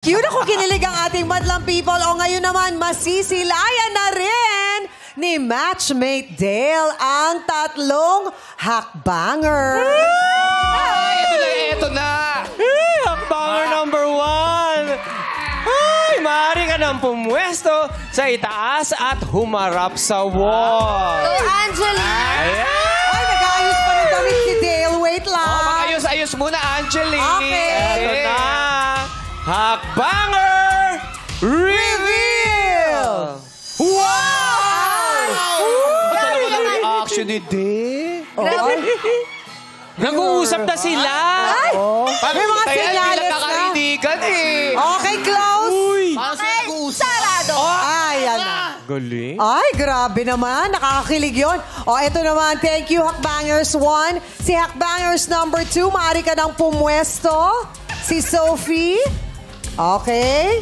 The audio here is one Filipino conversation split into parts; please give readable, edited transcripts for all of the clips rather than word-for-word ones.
Cute ako, kinilig ang ating madlang people. O ngayon naman, masisilayan na rin ni Matchmate Dale ang tatlong hakbanger. Ito na! Hakbanger number 1. Ay, maaari ka nang pumwesto sa itaas at humarap sa wall. Angeline! Ay, nag-aayos pa ng damit si Dale. Wait lang. Ayos muna, Angeline. Okay. Ito na. Hakbanger Reveal! Wow! Actually, di. Nag-uusap na sila. Ay! May mga senyales na. Kakaidigan eh. Okay, close. Okay, sarado. Ay, yan na. Galing. Ay, grabe naman. Nakakakilig yun. O, eto naman. Thank you, Hakbangers 1. Si Hakbangers number 2, maaari ka ng pumwesto. Si Sophie. Okay.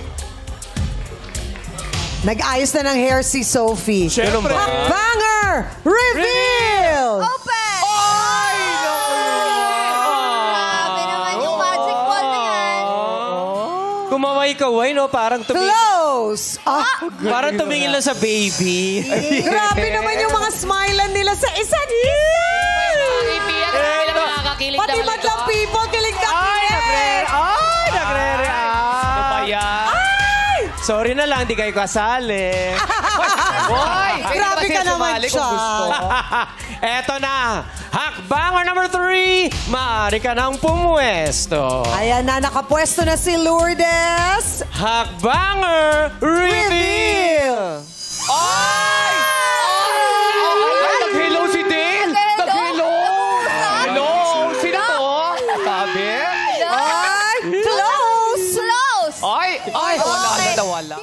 Nag-ayos na ng hair si Sophie. Siyempre. Hakbanger Reveal! Open! Grabe naman yung magic ball na yan. Kumaway-kaway, no? Parang Close! Parang tumingin lang sa baby. Grabe naman yung mga smilan nila sa isa't isa! Pati madlang people, kilig na kilig! Nagre-react. Ano ba yan? Sorry na lang, di kayo kasali. Boy! Grabe ka naman siya. Eto na. Hakbanger number 3. Maaari ka nang pumwesto. Ayan na, nakapwesto na si Lourdes. Hakbanger Reveal! Ay! Nag-hello si Dale! Nag-hello! Hello! Sino to? Sabi? Ay, close! Close! Ay! Wala Okay. na nawala.